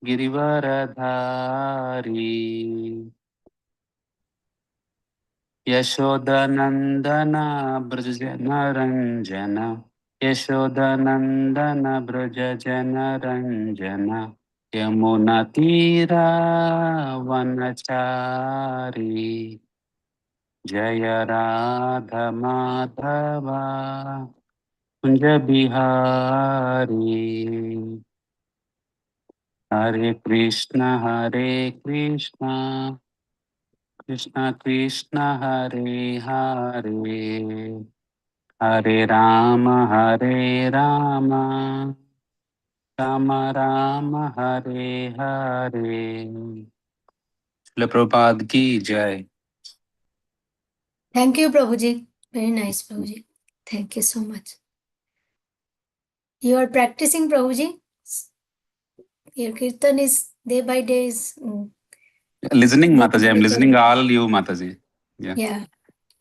गिरिवरधारी यशोदनन्दन ब्रजनरञ्जन यशोदनन्दन ब्रजजनरञ्जन यमुनतीरावनचारी जय राधमाधवा कुञ्ज बिहारी हरे कृष्ण कृष्ण कृष्ण हरे हरे हरे राम राम राम हरे हरे। श्रील प्रभुपाद की जय। Thank you, Prabhuji. Very nice, Prabhuji. Thank you so much. You are practicing, Prabhuji. Your kirtan is day by day is Listening, Mataji. I'm listening all you, Mataji. Yeah.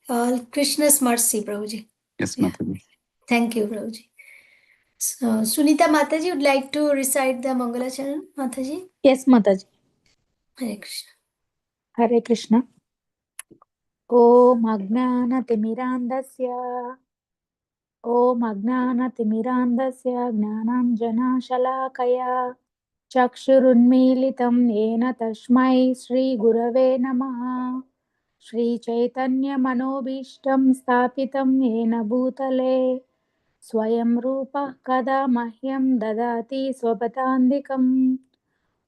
All Krishna's mercy, Prabhuji. Yes, Yeah. Mataji. Thank you, Prabhuji. So, Sunita Mataji would like to recite the Mangala Charan, Mataji. Yes, Mataji. Hare Krishna. Hare Krishna. Om Ajnanatimirandasya Gnananjana Chakshurunmilitam Yena Tashmai Shri Gurave Namaha Shri Chaitanya Manobishtam Sthapitam Yena Bhutale Swayam Rupa Kada Mahyam Dadati Swapatandikam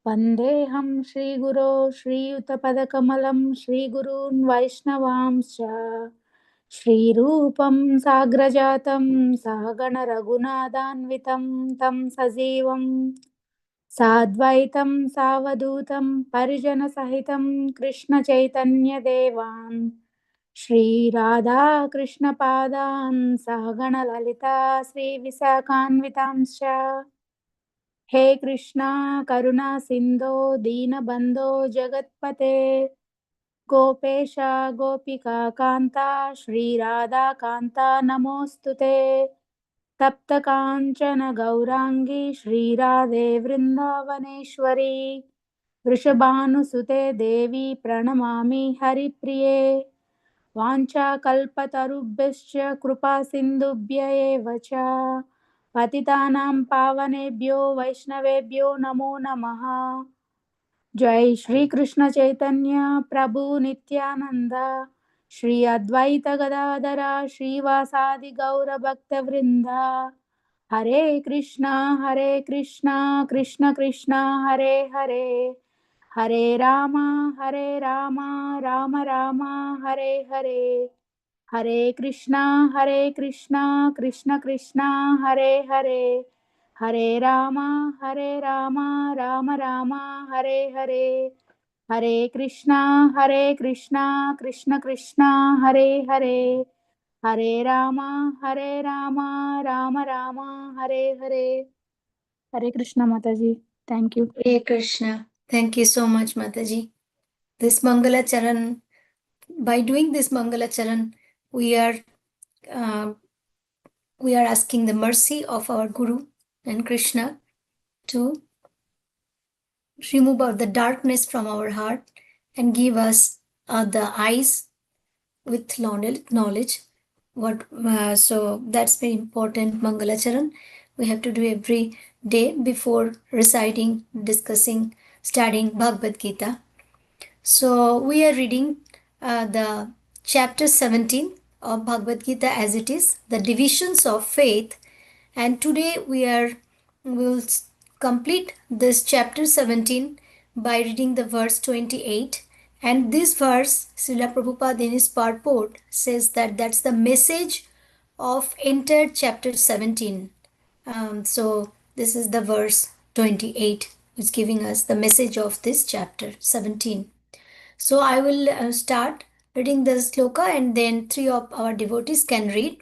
Vandeham Shri Guru Shri Uttapadakamalam Shri Gurun Vaishnavamscha Shri Rupam Sagrajatam Sahagana Raghunadanvitam Tam Sajivam Sadvaitam Savadutam Parijanasahitam Krishna Chaitanya Devan Shri Radha Krishna Padan Sahagana Lalita Sri Visakanvitamscha He Krishna Karuna Sindho Deenabandho Jagatpate Gopesha Gopika Kanta Shri Radha Kanta Namostute Tapta Kanchana Gaurangi Shri Radhe Vrindavaneshwari Vrishabhanusute Devi Pranamami Haripriye Vancha Kalpatarubhyascha Krupa Sindhubhya eva cha Patitanam Pavanebhyo Vaishnavebhyo Namo Namaha Jai Shri Krishna Chaitanya Prabhu Nityananda Shri Advaita Gadadara Shri Vasadi Gaura Bhakta Vrinda Hare Krishna Krishna Krishna Hare Hare Hare Rama Rama Rama Hare Hare Hare Krishna Krishna Krishna Hare Hare Hare Rama Rama Rama Hare Hare Hare Krishna Krishna Krishna Hare Hare Hare Rama Rama Rama Hare Hare Hare Krishna Mataji. Thank you. Hare Krishna. Thank you so much, Mataji. This Mangala Charan, by doing this Mangala Charan, we are asking the mercy of our Guru and Krishna to remove out the darkness from our heart and give us the eyes with knowledge. So that's very important Mangala Charan. We have to do every day before reciting, discussing, studying Bhagavad Gita. So we are reading the chapter 17 of Bhagavad Gita as it is, the divisions of faith, and today will complete this chapter 17 by reading the verse 28. And this verse, Srila Prabhupada in his purport says that that's the message of entire chapter 17. So this is the verse 28, which is giving us the message of this chapter 17. So I will start reading the sloka and then three of our devotees can read.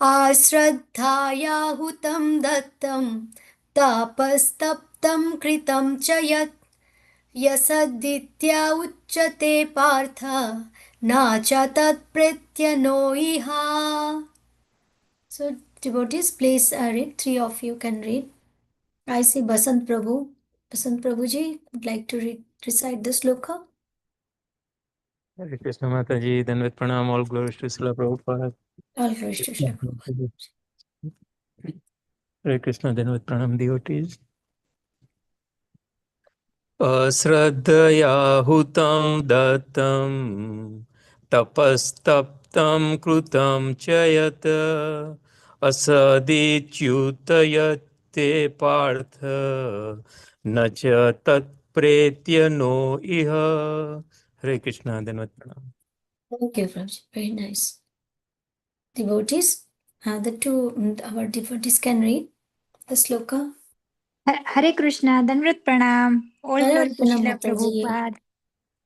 Asraddhaya hutam dattam tapastaptam kritam च यत् यशदित्या उच्यते पार्थ न च तत्प्रेत्य इहा. So devotees, please read. Three of you can read. I see Basant Prabhu. Basant Prabhuji would like to recite the sloka. Hare Krishna Mataji, Dandavat Pranam, all glories to Srila Prabhupada. All glories to Srila Prabhupada. Hare Krishna, Dandavat Pranam, devotees. Asraddhaya hutam datam tapastaptam krutam chayata asadityutayate partha nacha tat pretya no iha. Hare Krishna, Dandavat Pranam. Thank you, Prabhuji. Very nice. Devotees, our devotees can read the sloka. Hare Krishna, Dandavat Pranam. All Hare glory to Krishna Srila Mataji. Prabhupada.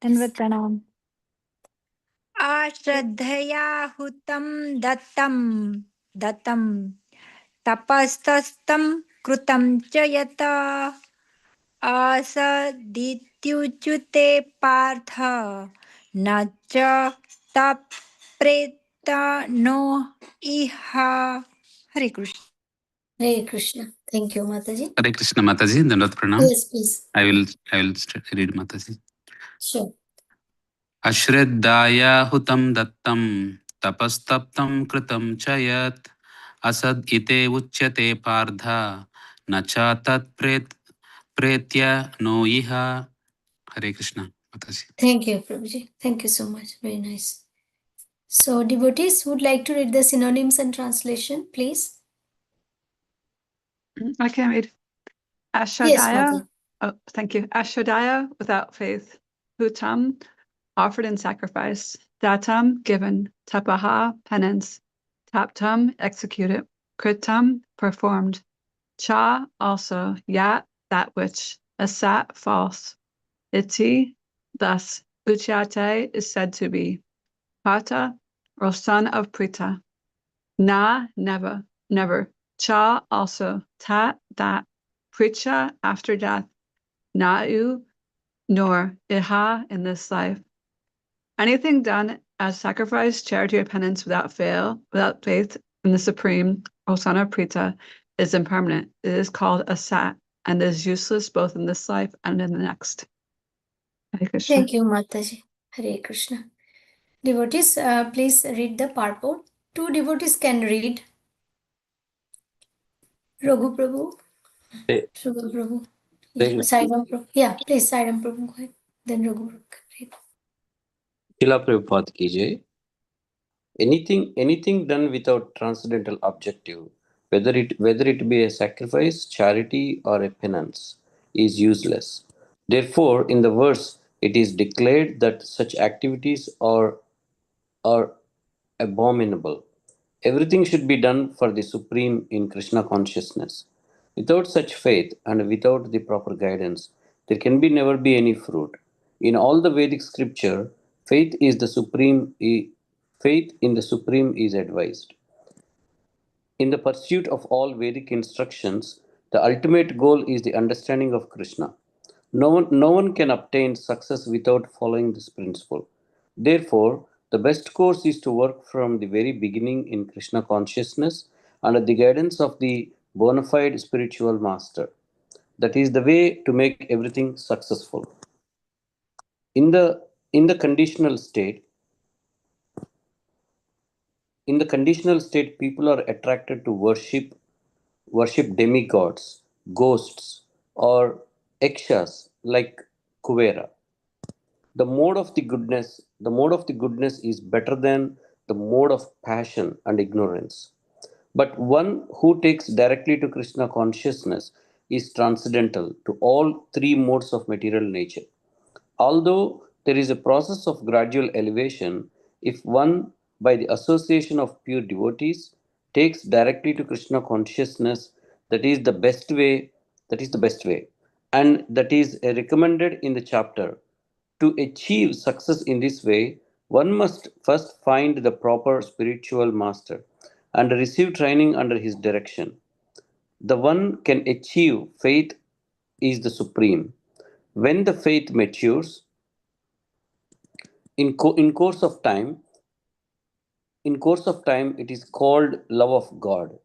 Dandavat Pranam. Ashraddhaya hutam datam tapastastam krutam cha yata asadityuchute partha na cha tapreta no iha. Hare Krishna. Hare Krishna. Thank you, Mataji. Hare Krishna Mataji, Dandavat Pranam. Yes, please. I will read Mataji. Sure. Ashraddhaya hutam dattam tapastaptam kritam chayat asad ite uchyate pardha nacha tat pretya no iha. Hare Krishna Mataji. Thank you, Prabhuji. Thank you so much. Very nice. So, devotees would like to read the synonyms and translation, please. I can read. Yes, Ashadaya. Mataji. Oh, thank you. Ashadaya, without faith. Hutam, offered in sacrifice. Datam, given. Tapaha, penance. Taptam, executed. Kritam, performed. Cha, also. Yat, that which. Asat, false. Iti, thus. Uchyate is said to be. Pata, or son of Prita. Na, never, never. Cha, also. Tat, that. Pricha, after death. Na'u, nor. Iha, in this life. Anything done as sacrifice, charity, or penance without faith in the Supreme, Hosanna Prita, is impermanent. It is called a sat, and is useless both in this life and in the next. Hare Krishna. Thank you, Mataji. Hare Krishna. Devotees, please read the purport. Two devotees can read. Raghu Prabhu. Hey. Raghu Prabhu. Hey. Sairam Prabhu. Yeah, please, Sairam Prabhu. Go ahead. Then Raghu Prabhu can read. Srila Prabhupada ki jai. Anything done without transcendental objective, whether it be a sacrifice, charity, or a penance, is useless. Therefore, in the verse, it is declared that such activities are abominable. Everything should be done for the Supreme in Krishna consciousness. Without such faith and without the proper guidance, there can never be any fruit. In all the Vedic scripture, faith in the Supreme is advised. In the pursuit of all Vedic instructions, the ultimate goal is the understanding of Krishna. No one can obtain success without following this principle. Therefore, the best course is to work from the very beginning in Krishna consciousness under the guidance of the bona fide spiritual master. That is the way to make everything successful. In the conditional state, people are attracted to worship demigods, ghosts, or ekshas like Kuvera. The mode of the goodness is better than the mode of passion and ignorance. But one who takes directly to Krishna consciousness is transcendental to all three modes of material nature. Although there is a process of gradual elevation, if one, by the association of pure devotees, takes directly to Krishna consciousness, that is the best way, and that is recommended in the chapter. To achieve success in this way, one must first find the proper spiritual master and receive training under his direction. The one can achieve faith is the supreme. When the faith matures, in course of time, it is called love of God.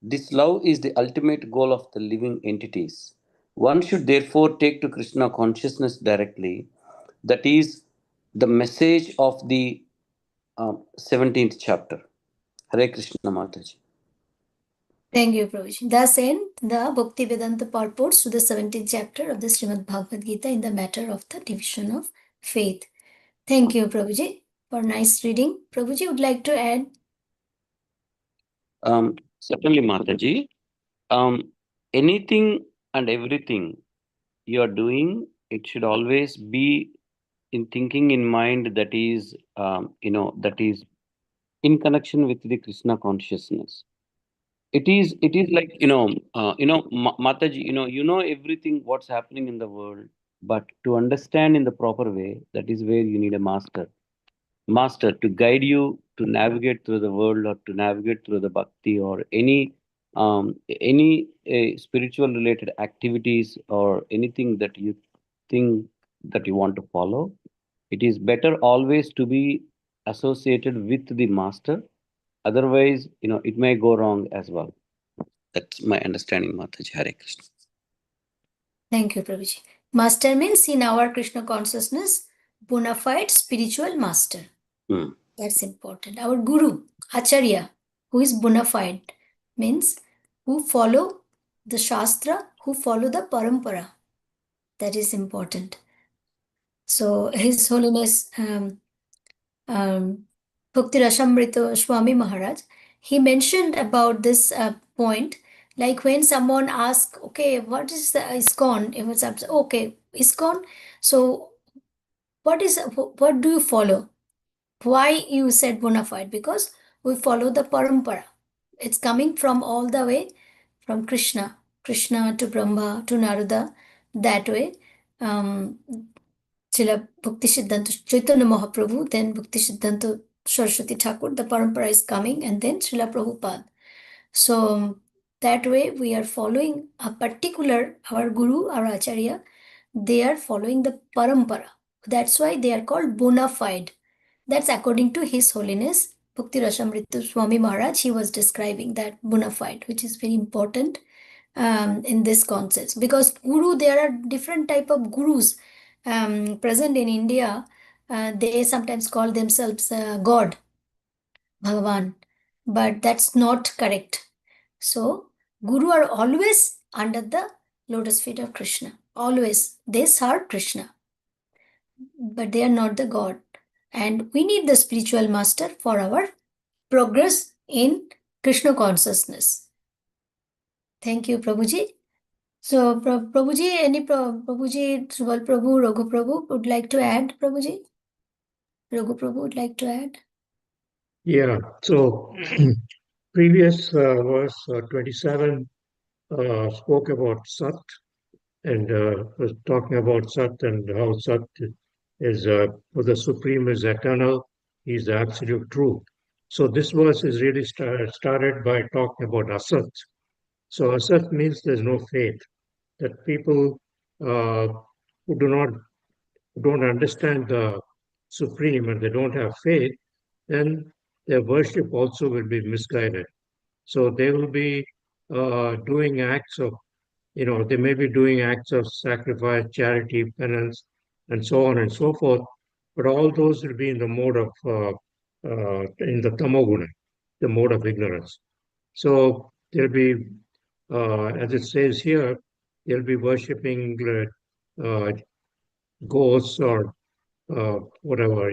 This love is the ultimate goal of the living entities. One should therefore take to Krishna consciousness directly. That is the message of the 17th chapter. Hare Krishna Mataji. Thank you, Prabhuji. Thus end the Bhakti Vedanta purports to the 17th chapter of the Srimad Bhagavad Gita in the matter of the division of faith. Thank you, Prabhuji, for nice reading. Prabhuji would like to add. Certainly, Mataji. Anything and everything you are doing, it should always be in thinking in mind that is, that is in connection with the Krishna consciousness. It is like Mataji, everything what's happening in the world, but to understand in the proper way, that is where you need a master to guide you to navigate through the world, or to navigate through the bhakti, or any spiritual related activities, or anything that you think that you want to follow. It is better always to be associated with the master. Otherwise, it may go wrong as well. That's my understanding, Mataji. Hare Krishna. Thank you, Prabhuji. Master means in our Krishna consciousness, bona fide spiritual master. That's important. Our Guru, Acharya, who is bona fide, means who follow the Shastra, who follow the Parampara. That is important. So, His Holiness Bhakti Rasamrita Swami Maharaj, he mentioned about this point, like when someone asks, okay, what is the ISKCON? It was okay, ISKCON. So, what do you follow? Why you said bona fide? Because we follow the parampara. It's coming from all the way from Krishna to Brahma to Narada, that way. Srila Bhakti Siddhanta Chaitanya Mahaprabhu, then Bhakti Siddhanta Saraswati Thakur, the parampara is coming, and then Srila Prabhupada. So that way we are following a particular, our Guru, our Acharya, they are following the parampara. That's why they are called bona fide. That's according to His Holiness Bhakti Rasamrita Swami Maharaj. He was describing that bona fide, which is very important in this concept. Because Guru, there are different type of gurus present in India. They sometimes call themselves God, Bhagavan, but that's not correct. So, Guru are always under the lotus feet of Krishna. Always. They serve Krishna, but they are not the God. And we need the spiritual master for our progress in Krishna consciousness. Thank you, Prabhuji. So, Prabhuji, Prabhuji, Subal Prabhu, Raghu Prabhu would like to add, Prabhuji? Raghu Prabhu would like to add? Yeah, so previous verse 27 spoke about Sat, and was talking about Sat and how Sat is, for the Supreme is eternal, He's the absolute truth. So this verse is really started by talking about Asat. So Asat means there's no faith, that people who don't understand the Supreme and they don't have faith, then their worship also will be misguided. So they will be doing acts of, they may be doing acts of sacrifice, charity, penance, and so on and so forth. But all those will be in the mode of, in the tamoguna, the mode of ignorance. So they'll be, as it says here, they'll be worshipping ghosts or whatever,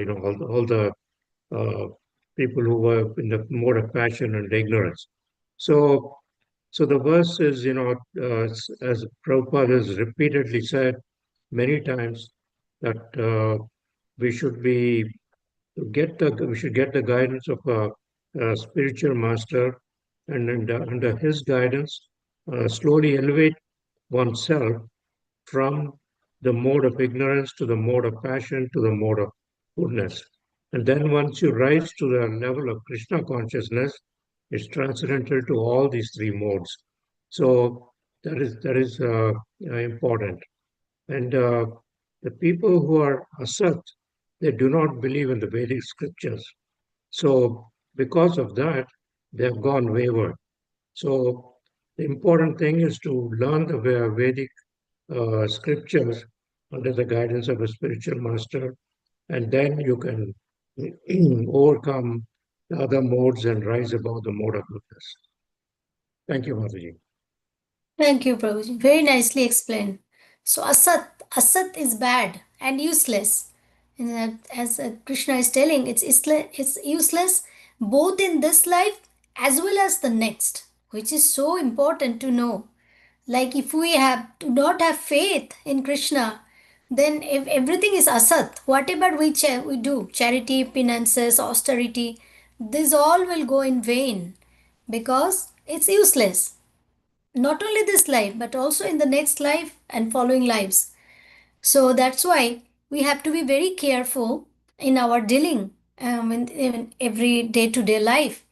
all the people who were in the mode of passion and ignorance. So the verse is, as Prabhupada has repeatedly said many times, that we should get the guidance of a spiritual master, and under his guidance, slowly elevate oneself from the mode of ignorance to the mode of passion to the mode of goodness. And then once you rise to the level of Krishna consciousness, it's transcendental to all these three modes. So that is important. And the people who are asat, they do not believe in the Vedic scriptures. So because of that, they have gone wayward. So the important thing is to learn the Vedic scriptures under the guidance of a spiritual master, and then you can overcome the other modes and rise above the mode of goodness. Thank you, Mataji. Thank you, Prabhuji. Very nicely explained. So asat is bad and useless. And as Krishna is telling, it's useless both in this life as well as the next, which is so important to know. Like if we do not have faith in Krishna, then if everything is asat, whatever we do, charity, penances, austerity, this all will go in vain because it's useless. Not only this life, but also in the next life and following lives. So that's why we have to be very careful in our dealing in every day-to-day life.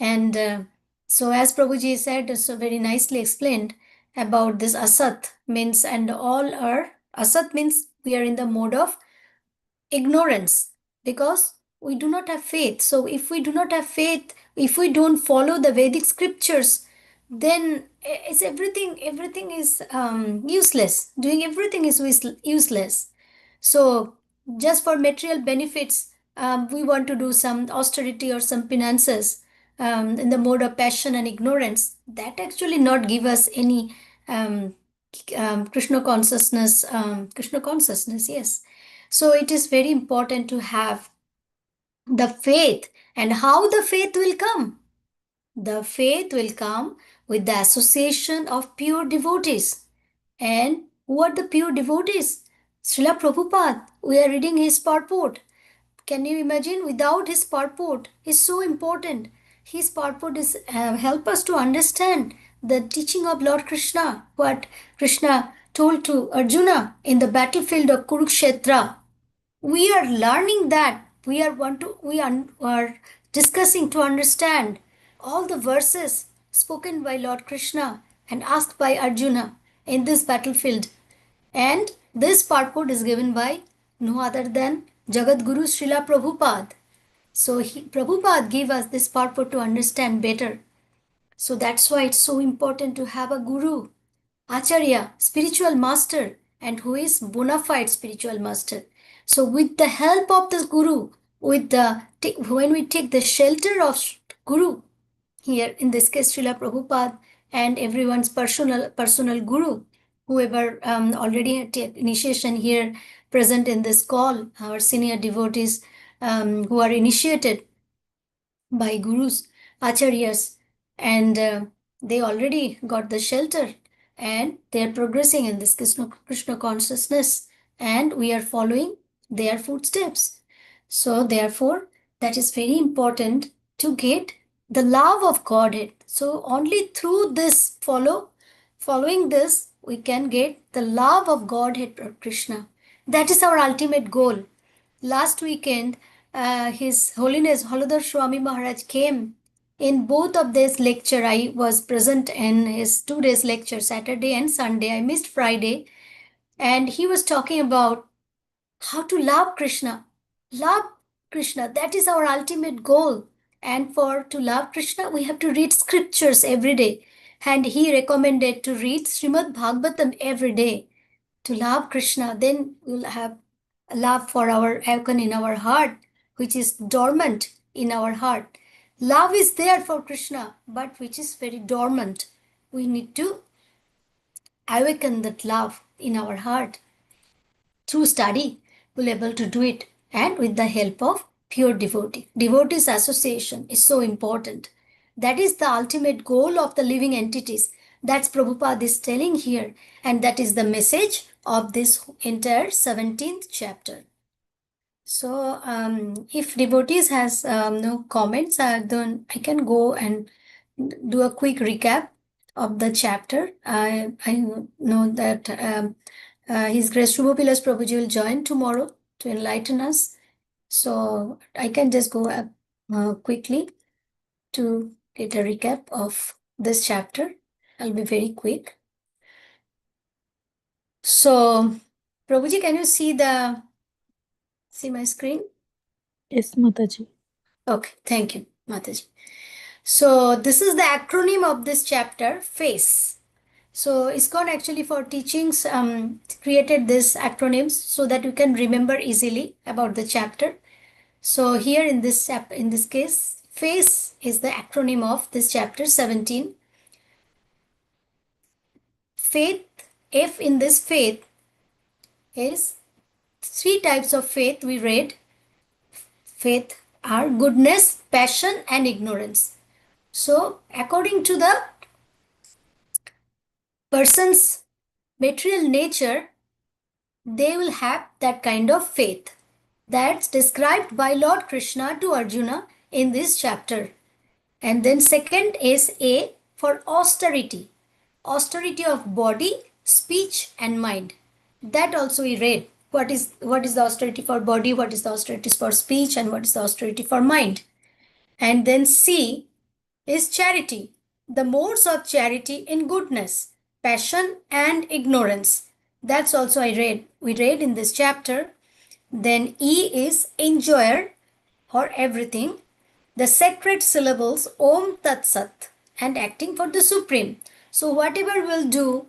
And so as Prabhuji said, so very nicely explained about this asat means, and all are, asat means we are in the mode of ignorance because we do not have faith. So if we do not have faith, if we don't follow the Vedic scriptures, then it's everything is useless. Doing everything is useless. So just for material benefits, we want to do some austerity or some penances in the mode of passion and ignorance. That actually not give us any Krishna consciousness. Krishna consciousness, yes. So it is very important to have the faith. And how the faith will come? The faith will come with the association of pure devotees. And who are the pure devotees? Srila Prabhupada. We are reading his purport. Can you imagine? Without his purport is so important. His purport is help us to understand the teaching of Lord Krishna. What Krishna told to Arjuna in the battlefield of Kurukshetra. We are learning that. We are discussing to understand all the verses spoken by Lord Krishna and asked by Arjuna in this battlefield. And this purport is given by no other than Jagat Guru Srila Prabhupada. So Prabhupada gave us this purport to understand better. So that's why it's so important to have a guru, Acharya, spiritual master, and who is bona fide spiritual master. So with the help of this guru, when we take the shelter of guru, here in this case Srila Prabhupada and everyone's personal guru, whoever already take initiation here present in this call, our senior devotees who are initiated by gurus, acharyas, and they already got the shelter and they are progressing in this Krishna consciousness, and we are following their footsteps. So therefore, that is very important to get the love of Godhead. So only through this following this, we can get the love of Godhead of Krishna. That is our ultimate goal. Last weekend, His Holiness Halodar Swami Maharaj came in both of these lecture. I was present in his 2 days lecture, Saturday and Sunday. I missed Friday. And he was talking about how to love Krishna. Love Krishna, that is our ultimate goal. And to love Krishna, we have to read scriptures every day. And he recommended to read Srimad Bhagavatam every day. To love Krishna, then we'll have love for our icon in our heart, which is dormant in our heart. Love is there for Krishna, but which is very dormant. We need to awaken that love in our heart. Through study, we'll able to do it, and with the help of pure devotee. Devotees association is so important. That is the ultimate goal of the living entities. That's Prabhupada is telling here, and that is the message of this entire 17th chapter. So, if devotees has no comments, then I can go and do a quick recap of the chapter. I know that His Grace Shubhopilas Prabhuji will join tomorrow to enlighten us. So I can just go quickly to get a recap of this chapter. I'll be very quick. So, Prabhuji, can you see my screen? Yes, Mataji. Okay, thank you, Mataji. So this is the acronym of this chapter, FACE. So ISKCON actually for teachings created this acronyms so that you can remember easily about the chapter. So here in this case, FACE is the acronym of this chapter 17. Faith, F in this faith is 3 types of faith we read. Faith are goodness, passion, and ignorance. So according to the person's material nature, they will have that kind of faith. That's described by Lord Krishna to Arjuna in this chapter. And then second is A for austerity. Austerity of body, speech, and mind. That also we read. What is the austerity for body, what is the austerity for speech, and what is the austerity for mind. And then C is charity. The modes of charity in goodness, passion, and ignorance. That's also we read in this chapter. Then E is enjoyer or everything. The sacred syllables Om Tat Sat and acting for the Supreme. So whatever we'll do,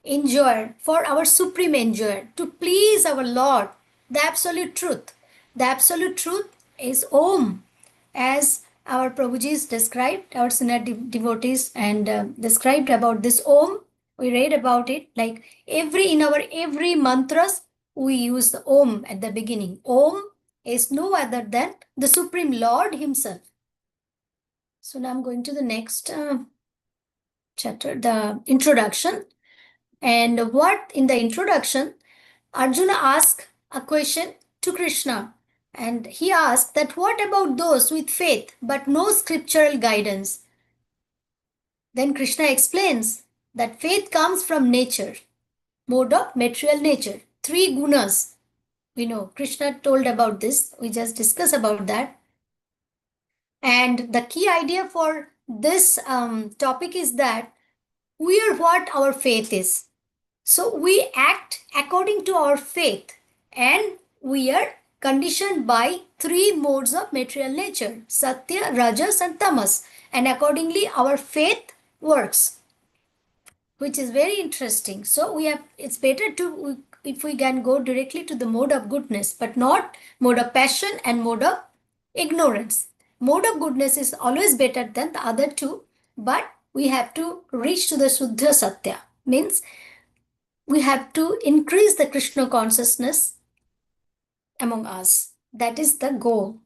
enjoy for our Supreme enjoyer, to please our Lord, the absolute truth. The absolute truth is Om, as our Prabhuji's described, our senior devotees and described about this Om. We read about it like in our every mantras we use the Om at the beginning. Om is no other than the Supreme Lord Himself. So now I'm going to the next chapter, the introduction. And what in the introduction, Arjuna asked a question to Krishna. And he asked that what about those with faith but no scriptural guidance? Then Krishna explains that faith comes from nature, mode of material nature, 3 gunas. We know Krishna told about this. We just discussed about that. And the key idea for this topic is that we are what our faith is. So we act according to our faith and we are conditioned by 3 modes of material nature, Satya, Rajas and Tamas. And accordingly our faith works, which is very interesting. So it's better to, if we can go directly to the mode of goodness, but not mode of passion and mode of ignorance. Mode of goodness is always better than the other 2, but we have to reach to the Suddha Satya. Means we have to increase the Krishna consciousness among us. That is the goal.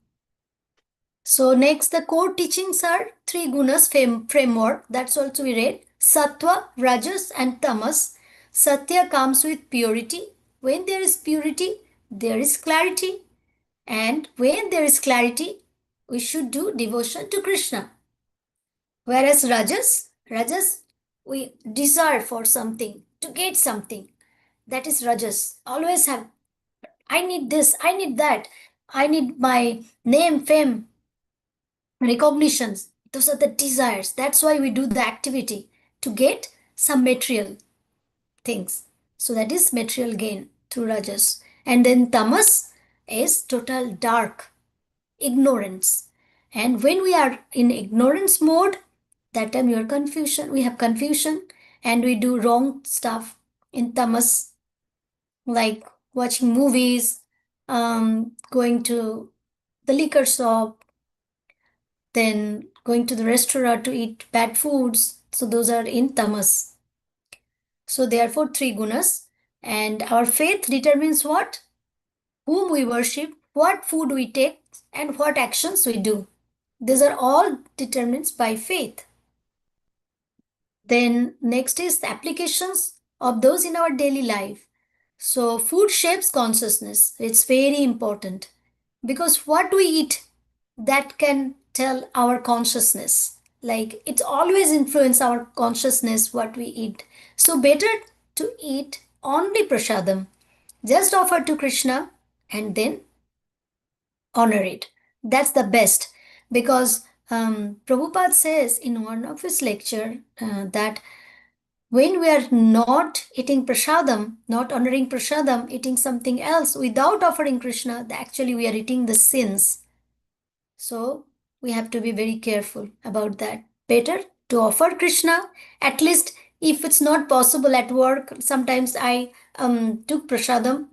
So next, the core teachings are 3 gunas framework. That's also we read. Sattva, Rajas and Tamas. Satya comes with purity. When there is purity, there is clarity. And when there is clarity, we should do devotion to Krishna. Whereas Rajas, we desire for something, to get something. That is Rajas. Always have, I need this, I need that, I need my name, fame, recognitions. Those are the desires. That's why we do the activity, to get some material things. So that is material gain through Rajas. And then Tamas is total dark, ignorance. And when we are in ignorance mode, that time we have confusion and we do wrong stuff in Tamas, like watching movies, going to the liquor shop, then going to the restaurant to eat bad foods. So those are in Tamas. So therefore 3 gunas. And our faith determines what? Whom we worship, what food we take, and what actions we do. These are all determined by faith. Then next is the applications of those in our daily life. So food shapes consciousness. It's very important because what we eat, that can tell our consciousness. Like it always influence our consciousness what we eat. So better to eat only prasadam. Just offer to Krishna and then honor it. That's the best because Prabhupada says in one of his lecture that when we are not eating prasadam, not honoring prasadam, eating something else without offering Krishna, actually we are eating the sins. So we have to be very careful about that. Better to offer Krishna, at least If it's not possible at work, sometimes I took prasadam.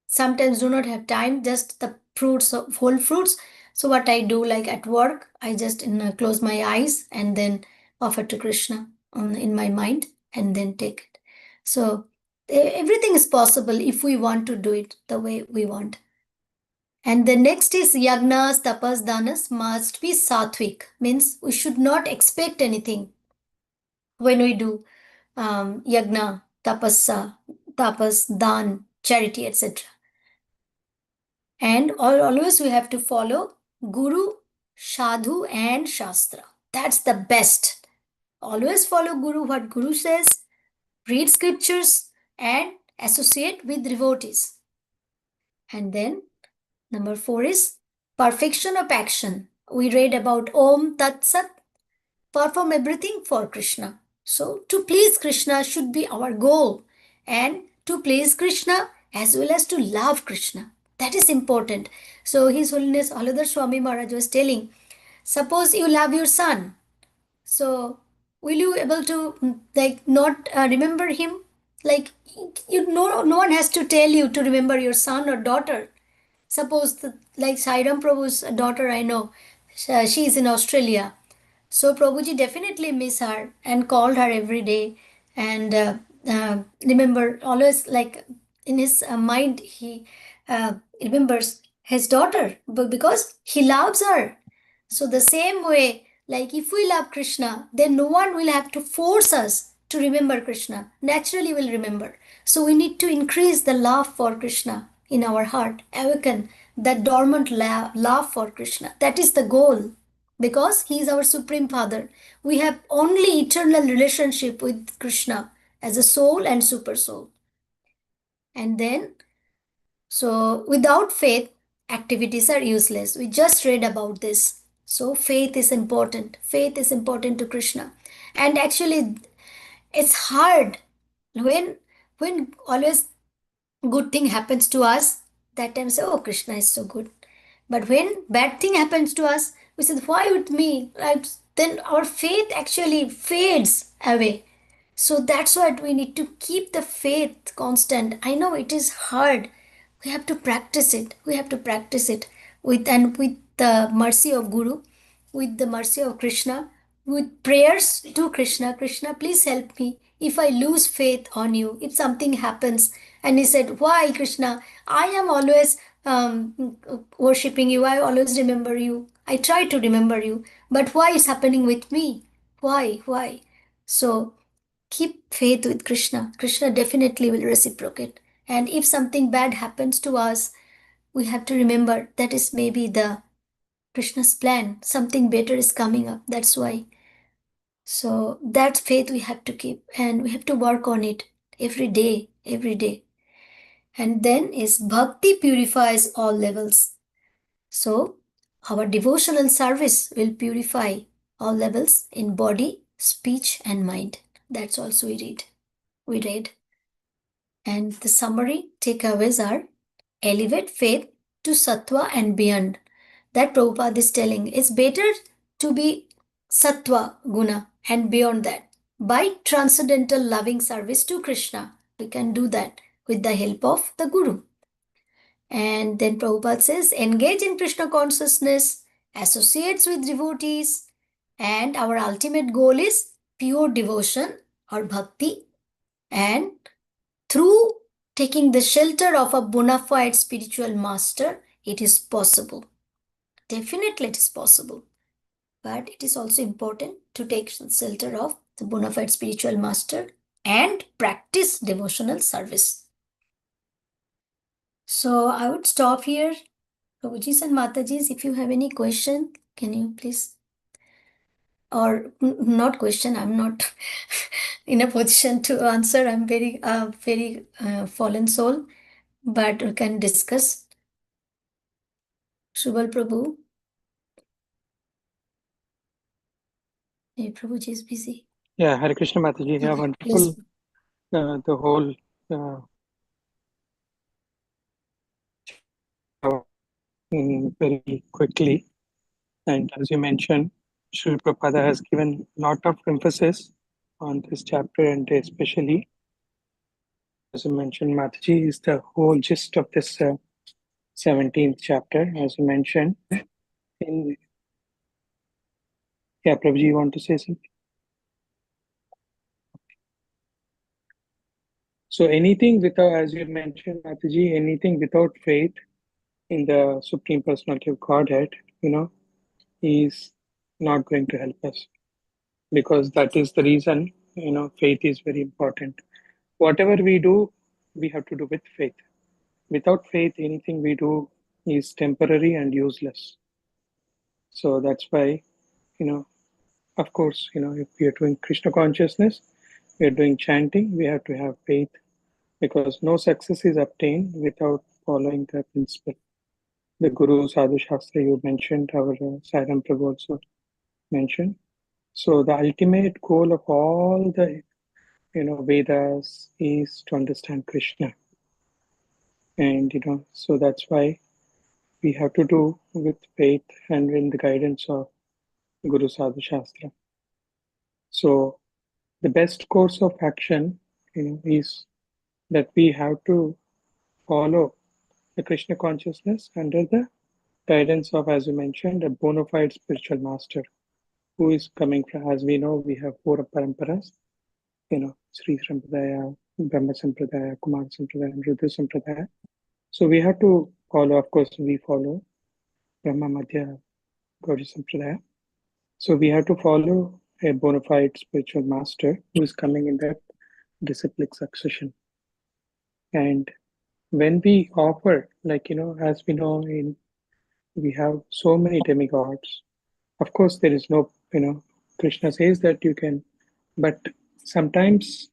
Sometimes do not have time, just the fruits, whole fruits. So what I do, like at work, I just close my eyes and then offer to Krishna in my mind and then take it. So everything is possible if we want to do it the way we want. And the next is yagnas, tapas, danas must be sattvic. Means we should not expect anything when we do yagna, tapas, dan, charity, etc. And always we have to follow Guru, Sadhu, and Shastra. That's the best. Always follow Guru, what Guru says, read scriptures, and associate with devotees. And then number 4 is perfection of action. We read about Om Tat Sat, perform everything for Krishna. So to please Krishna should be our goal, and to please Krishna as well as to love Krishna. That is important. So His Holiness Haladhar Swami Maharaj was telling, suppose you love your son, so will you able to like not remember him? Like no one has to tell you to remember your son or daughter. Suppose like Sairam Prabhu's daughter, I know, she is in Australia. So Prabhuji definitely miss her and called her every day, and remember always, like in his mind he remembers his daughter, but because he loves her. So the same way, like if we love Krishna, then no one will have to force us to remember Krishna. Naturally we'll remember. So we need to increase the love for Krishna in our heart, awaken that dormant love for Krishna. That is the goal, because he is our supreme father. We have only eternal relationship with Krishna as a soul and super soul. And then, so without faith, activities are useless. We just read about this. So faith is important. Faith is important to Krishna. And actually, it's hard when always good thing happens to us. That time say, oh, Krishna is so good. But when bad thing happens to us, we say, why with me? Right? Then our faith actually fades away. So that's why we need to keep the faith constant. I know it is hard. We have to practice it. We have to practice it with the mercy of Guru, with the mercy of Krishna, with prayers to Krishna. Krishna, please help me. If I lose faith on you, if something happens, and he said, why, Krishna? I am always worshipping you. I always remember you. I try to remember you. But why is happening with me? Why? Why? So keep faith with Krishna. Krishna definitely will reciprocate. And if something bad happens to us, we have to remember that is maybe the Krishna's plan. Something better is coming up. That's why. So that faith we have to keep, and we have to work on it every day, every day. And then is bhakti purifies all levels. So our devotional service will purify all levels in body, speech, and mind. That's also we read. And the summary takeaways are elevate faith to sattva and beyond. That Prabhupada is telling it's better to be sattva guna and beyond that. By transcendental loving service to Krishna, we can do that with the help of the Guru. And then Prabhupada says, engage in Krishna consciousness, associates with devotees, and our ultimate goal is pure devotion or bhakti. And through taking the shelter of a bona fide spiritual master, it is possible. Definitely it is possible. But it is also important to take shelter of the bona fide spiritual master and practice devotional service. So I would stop here. Prabhujis and Matajis, if you have any question, can you please? Or not question, I'm not in a position to answer. I'm very fallen soul, but we can discuss. Shubal Prabhu. Hey, Prabhuji is busy. Yeah, Hare Krishna Mataji. Yeah, Okay, wonderful. please. The whole very quickly. And as you mentioned, Srila Prabhupada has given a lot of emphasis on this chapter, and especially, as you mentioned, Mataji, is the whole gist of this 17th chapter, as you mentioned. Yeah, Prabhuji, you want to say something? So anything without, as you mentioned, Mataji, anything without faith in the Supreme Personality of Godhead, is not going to help us, because that is the reason, faith is very important. Whatever we do, we have to do with faith. Without faith, anything we do is temporary and useless. So that's why, of course, if we are doing Krishna consciousness, we are doing chanting, we have to have faith, because no success is obtained without following the principle. The Guru Sadhu Shastra you mentioned, our Sairam Prabhu also mentioned. So the ultimate goal of all the Vedas is to understand Krishna. And so that's why we have to do with faith and in the guidance of Guru Sadhu Shastra. So the best course of action is that we have to follow the Krishna consciousness under the guidance of, as you mentioned, a bona fide spiritual master who is coming from, as we know, we have four paramparas, Sri Sampradaya, Brahma Sampradaya, Kumar Sampradaya, and Rudra Sampradaya. So we have to follow, of course, we follow Brahma Madhya Gaudiya Sampradaya. So we have to follow a bona fide spiritual master who is coming in that disciplic succession. And when we offer, as we know, we have so many demigods. Of course, there is no, Krishna says that you can, but sometimes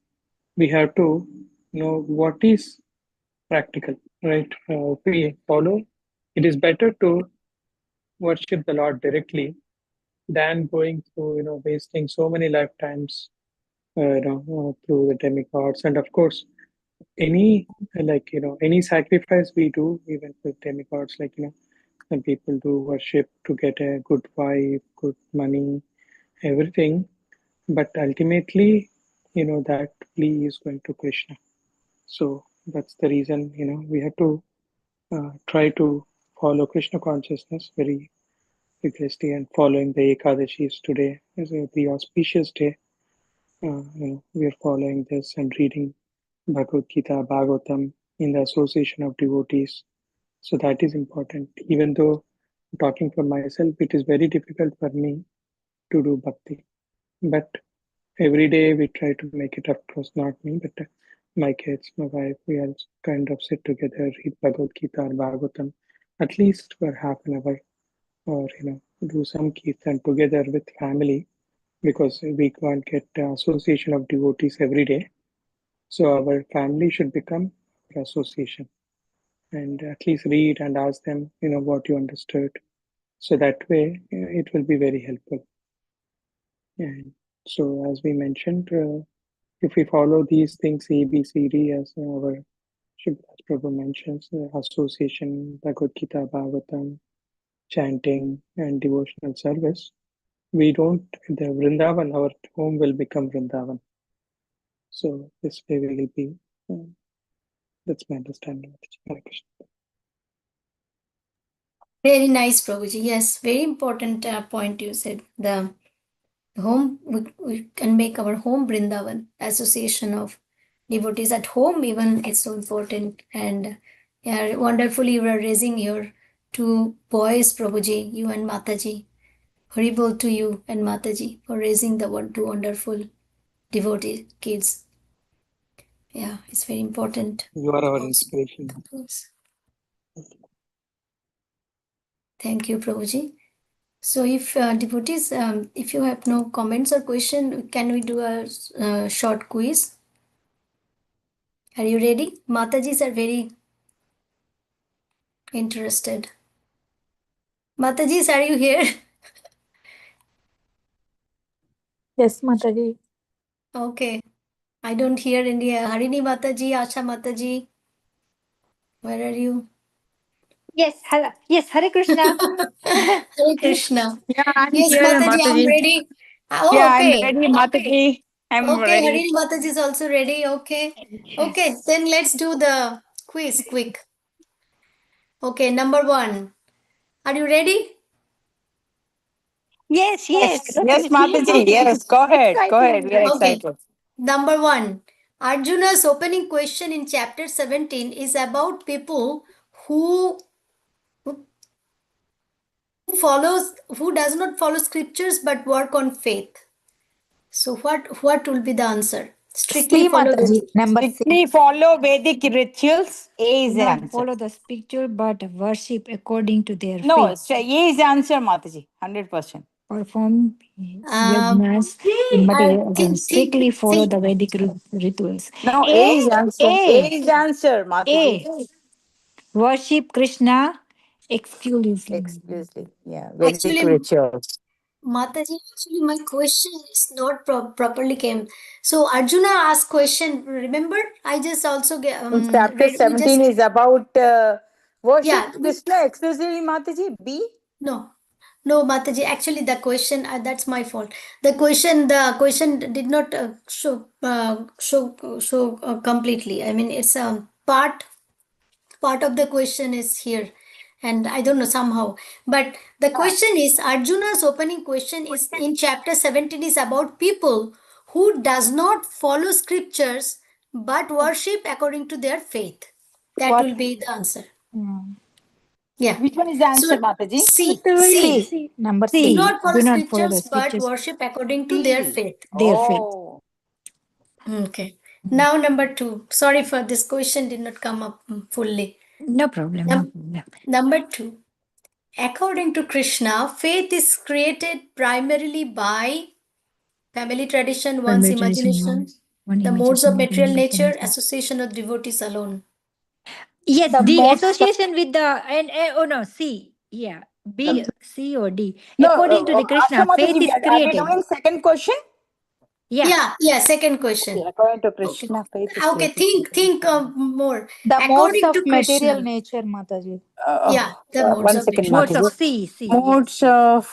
we have to know what is practical, right? If we follow, it is better to worship the Lord directly than going through, wasting so many lifetimes, through the demigods. And of course, any sacrifice we do, even with demigods, some people do worship to get a good wife, good money, everything. But ultimately, that plea is going to Krishna. So that's the reason, we have to try to follow Krishna consciousness very vigorously, and following the Ekadashis today is a very auspicious day. We are following this and reading Bhagavad Gita, Bhagavatam in the association of devotees. So that is important. Even though talking for myself, it is very difficult for me to do bhakti. But every day we try to make it, of course, not me, but my kids, my wife, we all kind of sit together, read Bhagavad Gita or Bhagavatam, at least for half an hour, or, do some kirtan together with family, because we can't get association of devotees every day. So our family should become an association, and at least read and ask them, what you understood. So that way it will be very helpful. And so, as we mentioned, if we follow these things, A, B, C, D, as our Shivras Prabhu mentions, association, Bhagavad Gita, Bhagavatam, chanting, and devotional service, the Vrindavan, our home will become Vrindavan. So this way we will be, that's my understanding. Hare Krishna. Very nice, Prabhuji. Yes, very important point you said. The home, we can make our home Vrindavan, association of devotees at home even is so important. And yeah, wonderfully you are raising your two boys, Prabhuji, you and Mataji. Haribol to you and Mataji for raising the two wonderful devotee kids. Yeah, it's very important. You are our inspiration. Yes. Thank you, Prabhuji. So if devotees, if you have no comments or question, can we do a short quiz? Are you ready? Matajis are very interested. Matajis, are you here? Yes, Mataji. Okay. I don't hear any Harini Mataji, Asha Mataji. Where are you? Yes, Hare Krishna. Hare Krishna. Yeah, I'm Yes, here, Mataji, I'm Mataji. ready. Oh, Yeah, I'm okay. ready, Mataji. I'm Okay, ready. Harini Mataji is also ready. Okay. Okay, then let's do the quiz quick. Okay, number 1. Are you ready? Yes, yes. Yes, Mataji. Yes, go ahead. Go ahead. We are Okay. excited. Number 1. Arjuna's opening question in chapter 17 is about people who who does not follow scriptures but work on faith. So what will be the answer? Strictly C, follow Mataji. Number C. Strictly follow Vedic rituals. A is the Not answer. follow the scripture, but worship according to their No, faith. A is the answer, Mataji. 100%. Perform Um, yajnas, but I again, strictly follow the Vedic rituals. No, A is the answer. A is the answer, Mataji. A. Worship Krishna exclusively. Exclusively. Yeah, Vedic actually, rituals. Mataji, actually my question is not properly came. So Arjuna asked question. Remember, I just also In chapter read. We 17 just is about worship yeah. Krishna exclusively, Mataji. B. No, no, Mataji. Actually, the question that's my fault. The question did not show completely. I mean, it's a part of the question is here, and I don't know somehow. But the question is Arjuna's opening question is in chapter 17 is about people who does not follow scriptures but worship according to their faith. That What? will be the answer. Hmm. Yeah. Which one is the answer, So Mataji? C. C. Number Do C. not follow Do not follow the scriptures but scriptures. worship according to their faith. Their faith. Oh. Okay. Now number 2. Sorry for this question did not come up fully. No problem. No problem. Number 2. According to Krishna, faith is created primarily by family tradition, one's Family tradition, imagination, one the modes of imagination, material one nature, imagination. association of devotees alone. Yes, The the most association with the and oh no, C. Yeah, B, C or D. no, According to the Asha Krishna, faith Mataji, is are we created. doing second question? Yeah. Yeah, second question. Okay, according to Okay. Krishna, faith is Okay, created. think more. The modes According of to material Krishna. nature, Mataji. Yeah, the modes One of second, material. Modes of Mataji. C. Modes of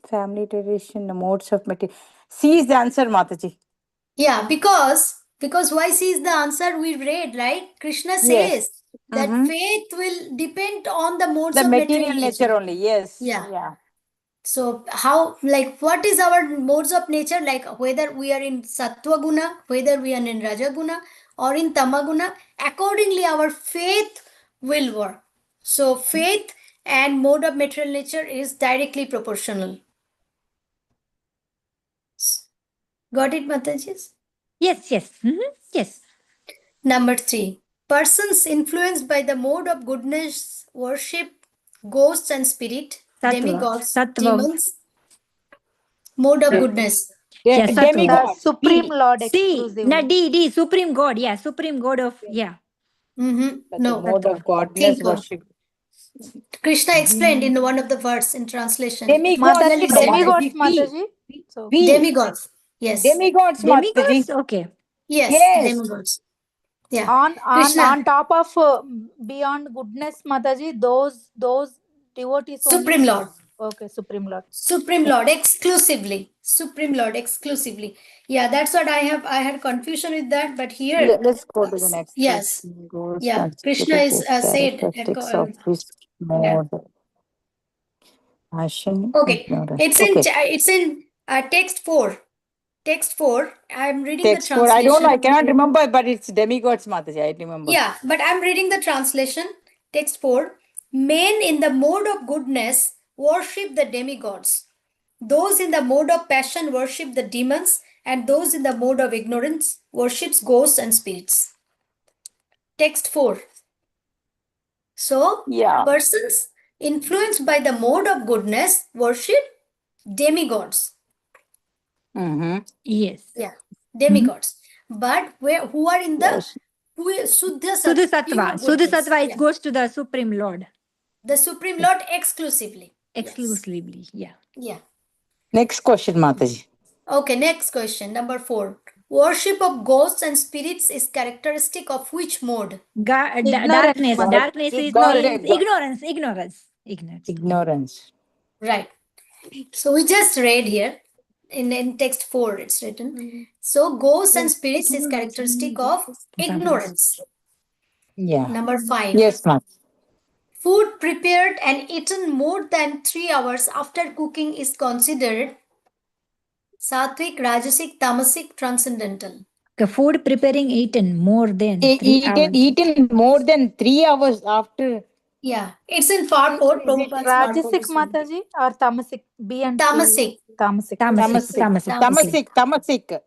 family tradition, the modes of material. C is the answer, Mataji. Yeah, because why C is the answer we read, right? Krishna Yes. says that faith will depend on the modes The of material material nature nature. only. Yes. Yeah. So how, like, what is our modes of nature? Like whether we are in Sattva Guna, whether we are in Raja Guna or in Tamaguna, accordingly our faith will work. So faith and mode of material nature is directly proportional. Got it, Mataji? Yes. Yes. Number 3. Persons influenced by the mode of goodness worship ghosts and spirit, Sattva. demigods, Sattva. demons. Mode of goodness. Yeah, Sattva. The Demigod. Supreme Lord C. exclusively. Na D. Supreme God. Yeah, Supreme God of The No. mode of godness Think of. worship. Krishna explained in one of the verse in translation. Demigods. Clearly Mataji, said that. demigods, V. Mataji. So, V. Demigods. Yes. Demigods, Demigods. Mataji. Okay. Yes. Yes. Demigods. Yeah. on top of beyond goodness, Mataji, those devotees Supreme only. Lord. Okay, Supreme Lord. Supreme Lord exclusively. Supreme Lord exclusively. Yeah, that's what I had confusion with that, but here. Let's go to the next. Yes. Goals, Yeah. Krishna is said. characteristics of which Yeah. mode? Passion, Okay. ignorance. It's in text 4. Text 4. I'm reading Text the 4. I don't know. I translation. cannot remember, but it's demigods, Mataji. I remember. Yeah, but I'm reading the translation. Text 4. Men in the mode of goodness worship the demigods. Those in the mode of passion worship the demons, and those in the mode of ignorance worships ghosts and spirits. Text 4. So, Yeah. persons influenced by the mode of goodness worship demigods. Yes. Yeah, demigods. But who are in the Yes. Suddha Suddha Sattva, pure Sattva. Suddha goodness. Sattva, it Yeah. goes to the Supreme Lord. The Supreme Lord exclusively. Yes. Exclusively. Yeah. Yeah. Next question, Mataji. Okay, next question, number 4. Worship of ghosts and spirits is characteristic of which mode? Darkness. Mataji. Darkness is Ignorance. ignorance. Ignorance. Right. So we just read here. in text 4 it's written. So ghosts and spirits is characteristic of ignorance. Yeah. Number 5. Yes, ma'am. Food prepared and eaten more than 3 hours after cooking is considered sattvic, rajasic, tamasic, transcendental. The food preparing eaten more than 3 hours. Eaten more than 3 hours after. Yeah, it's in purport. Is it Prabhupada's purport Rajasic is written. Mataji or Tamasic? B and C. Tamasic. Tamasic. Tamasic.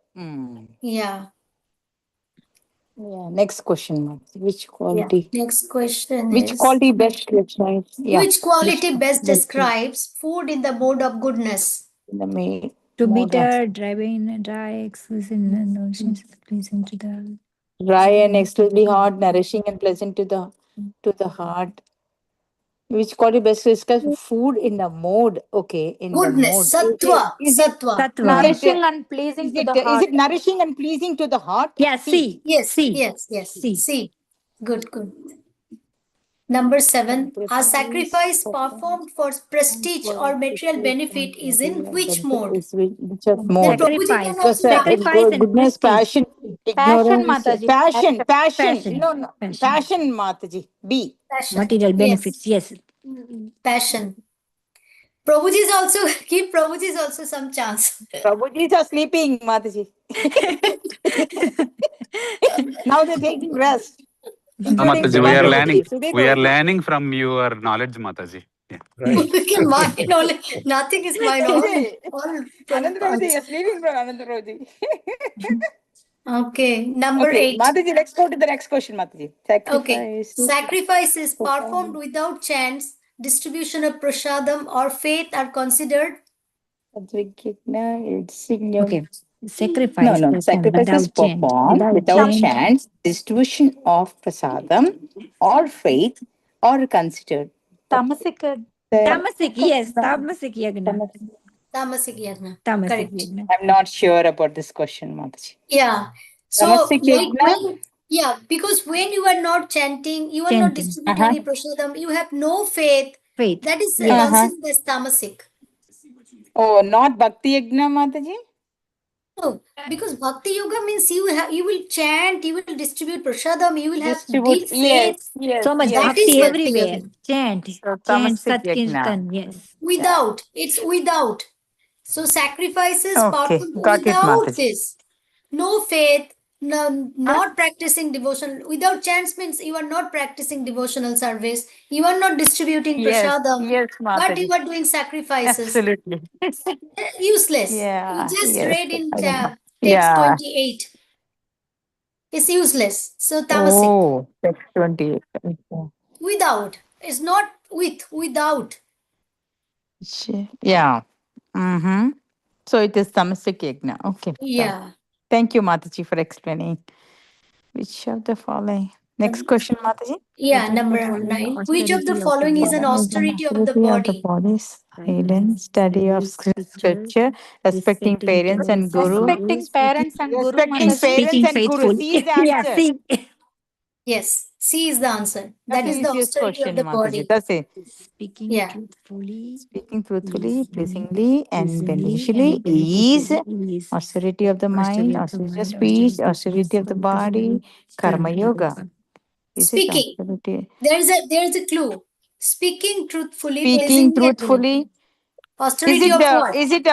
Yeah. Yeah. Next question, ma'am. Which quality? Next question Which is quality best describes? Yeah. which quality best describes food in the mode of goodness? The main To mode of bitter, dry, exclusive, and notions pleasing to the dry and exclusively hot, nourishing and pleasant to the heart. Which quality best describes food in the mode? Okay, in Goodness, the mode. sattva, Is it sattva. Sattva. Nourishing and pleasing is to it the heart. is it nourishing and pleasing to the heart? Yeah, C. Yes, C. yes. C. C. Good. Number 7. A sacrifice performed for prestige or material benefit is in which mode? Which of Then mode? Prabhuji can The also Sacrifice and goodness, prestige. passion, Passion, ignorance, Mataji. passion. Passion. No, passion, Mataji. B. passion. Material benefits. Yes. Passion. Prabhuji is also give Prabhuji is also some chance. Prabhuji are sleeping, Mataji. Now they're taking rest. Including Mataji, we are Sudhakar learning. Prabhuji. We are learning from your knowledge, Mataji. Yeah. Right. Mine only. Nothing is mine. All Anand Prabhuji, Prabhupada's. you're sleeping from Anand Prabhuji. Okay. Number 8. Mataji, let's go to the next question, Mataji. Okay. Sacrifice. Sacrifice is performed without chants, distribution of prasadam or faith are considered. Okay. Sacrifice. No. Sacrifice is Without chant. performed without chants, distribution of prasadam or faith or considered. Tamasic. Tamasic. Yes. Tamasic yagna. Tamasic yagna. Tamasic Correct. yagna. I'm not sure about this question, Mataji. Yeah. So, Tamasic like because when you are not chanting, you are not distributing any prasadam, you have no faith. Faith. That is Yes. considered as tamasic. Oh, not Bhakti Yagna, Mataji? No, because bhakti yoga means you will chant, you will distribute prasadam, you will have Distribute. deep faith. Yes. So much That bhakti is bhakti everywhere. yoga. Chant. So, Chant. Tamasic Satkirtan. Yes. Without. It's without. So sacrifices Okay, performed got it, without Mataji. this. No faith, no, not practicing devotion. Without chants means you are not practicing devotional service. You are not distributing prasadam. Yes, But Mataji. you are doing sacrifices. Absolutely. Useless. Yeah. We just Yes. read in text Yeah. 28. It's useless. So tamasic. Oh, text 28. Okay. Without. It's not without. Yeah. Mm-hmm. So it is Tamasic Yagna. Okay. Yeah. Thank you, Mataji, for explaining. Which of the following? Next question, Mataji. Yeah, number 9. Which of the following is an austerity of the body? Silence, study of scripture, respecting parents and guru. Respecting parents and guru, Respecting Mataji. parents and guru. C is the answer. Yeah, see. Yes, C is the answer. That That's is an the easiest austerity of question, the Mataji. body. That's it. Speaking Yeah. truthfully. Speaking truthfully, pleasingly, and beneficially is austerity of the mind, austerity of speech, austerity of the body, karma yoga. Is it Speaking. austerity? There is a clue. Speaking truthfully, Speaking pleasingly, and truthfully. austerity of what? Is it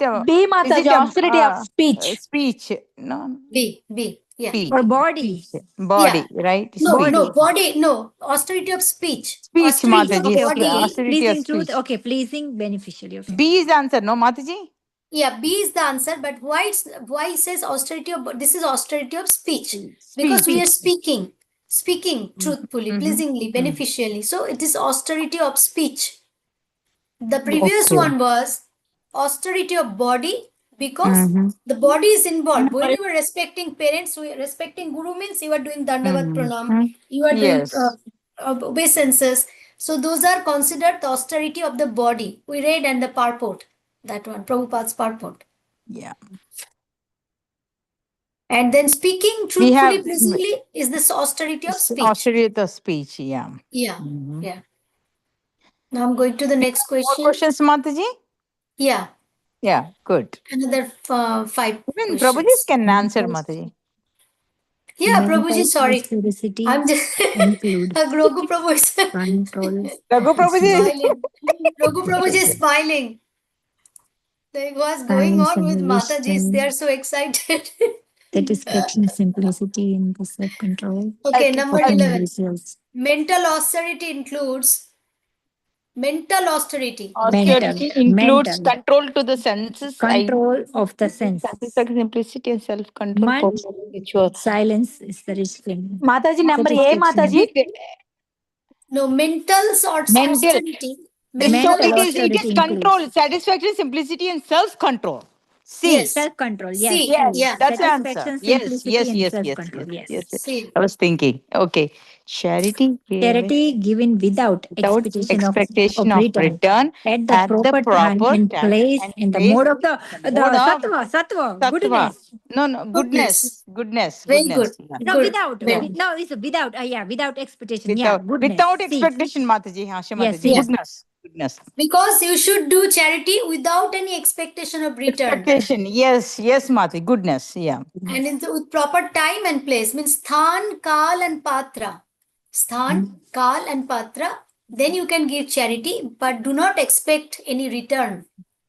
a B, Mataji. Austerity of speech. speech? No. B. Yeah. Speech. Or body. Body, right? No, Speech. no, body, no. Austerity of speech. Speech, Austerity of Mataji. body. Austerity of Pleasing truth. speech. Okay, pleasing beneficially. Okay. B is the answer, no, Mataji? Yeah, B is the answer, but why it says austerity of this is austerity of speech? Because we are speaking truthfully, pleasingly, beneficially. So it is austerity of speech. The previous one was austerity of body because the body is involved. When you are respecting parents, respecting guru means you are doing dandavat pranam, you are doing obeisances. So those are considered the austerity of the body. We read and the purport, that one, Prabhupada's purport. Yeah. And then speaking truthfully, pleasingly is this austerity of speech. Austerity of speech, yeah. Yeah. Now I'm going to the next question. More questions, Mataji? Yeah. Yeah, good. Another 5 Even questions. Prabhuji can answer, Mataji. Yeah, Prabhuji, sorry. I'm just Raghu Prabhu is Raghu Prabhuji. smiling. Raghu Prabhuji is smiling. Like, what's going on with Matajis? They are so excited. Satisfaction, simplicity, and the self-control. Okay, number Okay. 11. Mental austerity includes mental austerity. Austerity includes mental. control to the senses, Control of the senses. satisfaction, simplicity, and self-control. Man- Rituals. Silence is the restraint. Mataji, number A, Mataji. No, mental austerity. Mental So it is austerity control, includes. satisfaction, simplicity, and self-control. C. Yes. Self-control, yes. C. Yes, Yeah. that's the answer. Satisfaction, Yes, simplicity, yes, and yes, self-control. yes. C. I was thinking. Okay. Charity. Charity given without Without expectation of return at the proper time and place in the mode of the sattva, goodness. No, goodness. Very good. Yeah. No, Good. without. Very- No, it's without. Without expectation. Yeah, goodness. Without See. expectation, Mataji. Asha Yes, Mataji. yes. Goodness. Because you should do charity without any expectation of return. Expectation. Yes, Mataji. Goodness. Yeah. And with proper time and place means sthan, kal, and patra. Sthan, kal, and patra. Then you can give charity, but do not expect any return.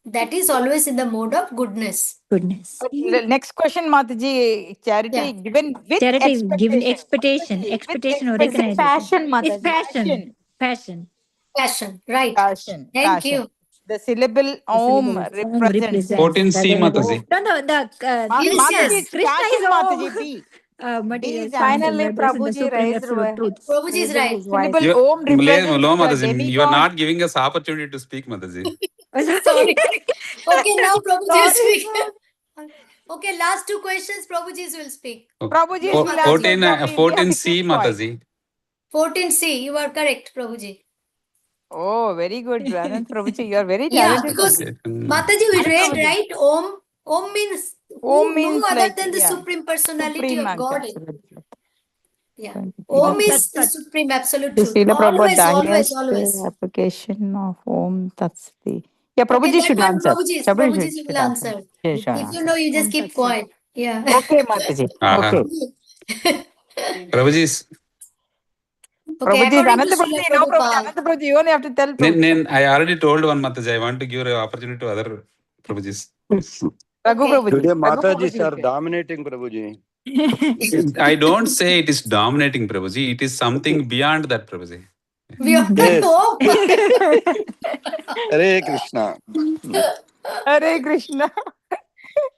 That is always in the mode of goodness. Goodness. Next question, Mataji. Charity Yeah. given with Charity is given expectation. expectation or With recognition. Passion, It's Mataji. passion. Passion. Passion. Right. Passion. Thank you. The syllable om represents. 14C, Mataji. No, the Yes, yes. Mataji, it's Krishna passion, is om. Mataji. B. Material is science and Finally, vibration, the Prabhuji supreme raised absolute truth. Prabhuji is raising right. his voice. Syllable om represents Hello, the Mataji. You are demigod. not giving us opportunity to speak, Mataji. Sorry. Okay, now Prabhuji will Sorry, speak. Okay, last 2 questions, Prabhuji will speak. Prabhuji Yes, will Mataji. answer from 14C, Mataji. 14C, you are correct, Prabhuji. Oh, very good, Anand Prabhuji. You are very Yeah, talented. because Okay. Mataji, we read, Prabhuji. right? Om means Om who, means no other like, than the yeah, Supreme Personality supreme of God. absolute. Yeah. Thank you. Om is the That's Supreme Absolute The Truth. Srila Always, Prabhupada always, highest always. application of om. That's the. Yeah, Okay, Prabhuji that should one answer. Prabhuji will answer. She should If you answer. know, you just keep quiet. Yeah. Okay, Mataji. Aha. Okay. Prabhuji is. Okay, Prabhuji, according to Ananta Srila Prabhuji, no Prabhuji, Prabhupada. Ananta Prabhuji, you only have to tell Prabhuji. I already told one Mataji. I want to give an opportunity to other Prabhujis. Raghu Okay. Prabhuji. Today, Raghu Mataji Prabhuji. are dominating, Prabhuji. I don't say it is dominating, Prabhuji. It is something beyond that, Prabhuji. We are Yes. Om. Hare Krishna. Hare Krishna.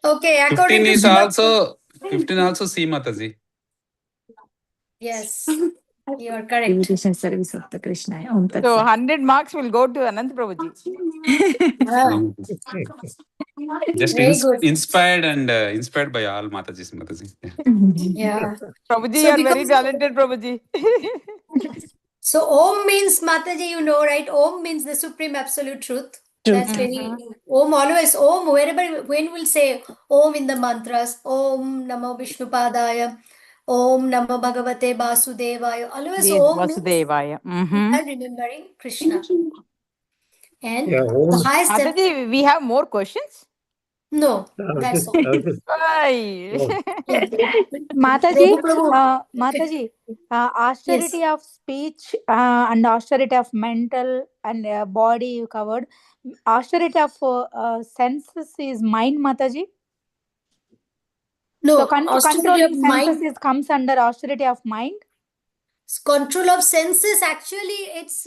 Okay, according 15 to is Srila also 15 also C, Mataji. Yes, you are correct. Meditation service of the Krishna. Om Tat So Sat. 100 marks will go to Ananta Prabhuji. Wow, Just very good. inspired by all Matajis, Mataji. Yeah. Prabhuji, So you are very because- talented, Prabhuji. So Om means Mataji, you know, right? Om means the Supreme Absolute Truth. That's very Om always Om wherever when we'll say Om in the mantras, Om Namo Vishnupadaya, Om Namo Bhagavate Vasudevaya. Always Om means Vasudevaya. I'm remembering Krishna. And Yeah, Om. the highest Mataji, we have more questions? no, I was that's just- all. I was just- Why? Yeah. Mataji, Prabhu. Mataji, austerity of speech and austerity of mental and body you covered. Austerity of senses is mind, Mataji. No, So austerity controlling of mind. senses comes under austerity of mind. Control of senses, actually, it's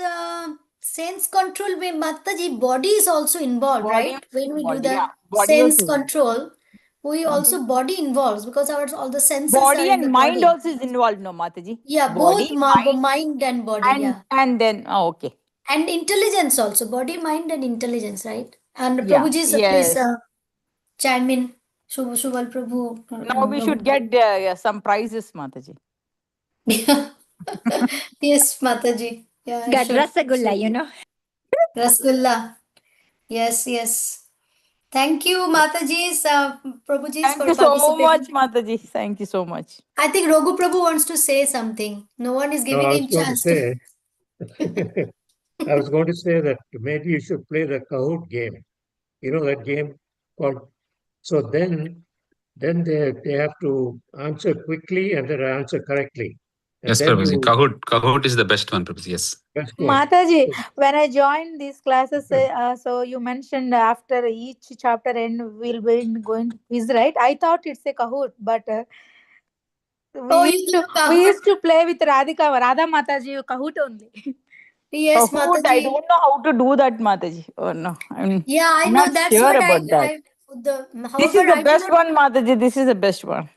sense control where Mataji body is also involved, Body right? When we body, do the yeah, body sense also. control, we also body involves because all the senses Body are in the and mind body. also is involved, no, Mataji? Yeah, Body, both mind and body, yeah. and then, okay. And intelligence also, body, mind and intelligence, right? And Yeah, Prabhuji, yes. please chime in. Shubal Prabhu. Now we should get some prizes, Mataji. Yes, Mataji. Yeah, I Got should. Rasagulla, you know. Rasgulla. Yes, yes. Thank you, Mataji, Prabhuji, Thank for you so participating. much, Mataji. Thank you so much. I think Raghu Prabhu wants to say something. No one is No, giving I him was going to chance to. say, I was going to say that maybe you should play the Kahoot game. You know that game? So then they have to answer quickly and then answer correctly. And Yes, then Prabhuji. Kahoot is the best one, Prabhuji. Yes. that's good. Mataji, when I joined these classes, so you mentioned after each chapter end we'll be going to quiz, right? I thought it's a Kahoot, but Oh, you do we Kahoot? used to play with Radha Mataji, Kahoot only. Yes, Kahoot, I Mataji. don't know how to do that, Mataji. Oh no, Yeah, I I'm know. not That's sure what about that. However, This is the I do best not. one, Mataji. This is the best one.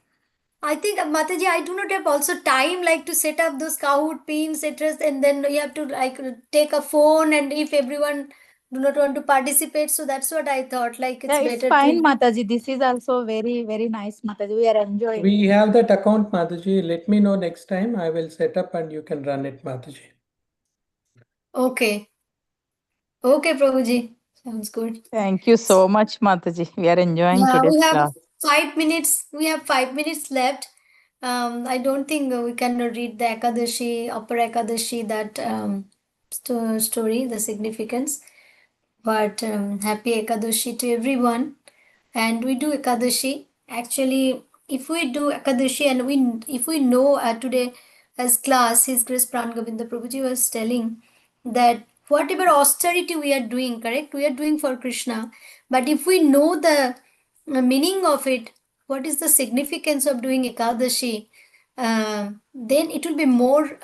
I think Mataji, I do not have also time like to set up those Kahoot pins, etc. And then you have to like take a phone, and if everyone do not want to participate, so that's what I thought. Like it's Yeah, it's better fine, to. Mataji. This is also very, very nice, Mataji. We are enjoying. We have that account, Mataji. Let me know next time. I will set up and you can run it, Mataji. Okay. Okay, Prabhuji. Sounds good. Thank you so much, Mataji. We are enjoying Yeah, today's we have class. 5 minutes. We have 5 minutes left. I don't think we can read the Ekadashi, Upper Ekadashi, that story, the significance. But happy Ekadashi to everyone. And we do Ekadashi. Actually, if we do Ekadashi and if we know today as class, His Grace Pran Govinda Prabhuji was telling that whatever austerity we are doing, correct, we are doing for Krishna. But if we know the meaning of it, what is the significance of doing Ekadashi, then it will be more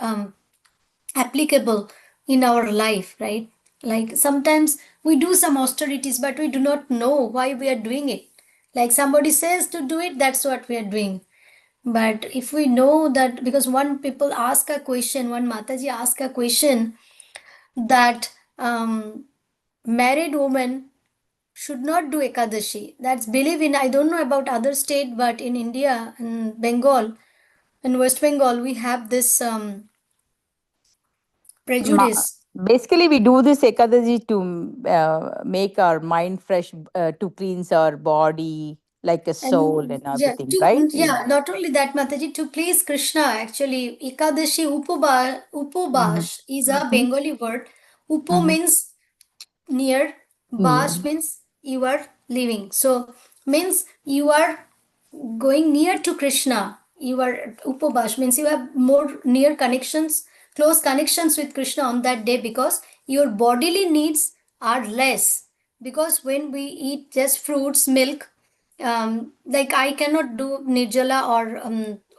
applicable in our life, right? Like sometimes we do some austerities, but we do not know why we are doing it. Like somebody says to do it, that's what we are doing. But if we know that, because one people ask a question, one Mataji asked a question that married woman should not do Ekadashi. That's believe in, I don't know about other state, but in India, in Bengal, in West Bengal, we have this prejudice. Basically, we do this Ekadaji to make our mind fresh, to cleanse our body, like a soul and Yeah, everything, right? not only that, Mataji, to please Krishna, actually, Ekadashi Upobash is a Bengali word. Upo means near, Bash means you are living. So means you are going near to Krishna. You are Upobash means you have more near connections, close connections with Krishna on that day, because your bodily needs are less. Because when we eat just fruits, milk, like I cannot do nirjala or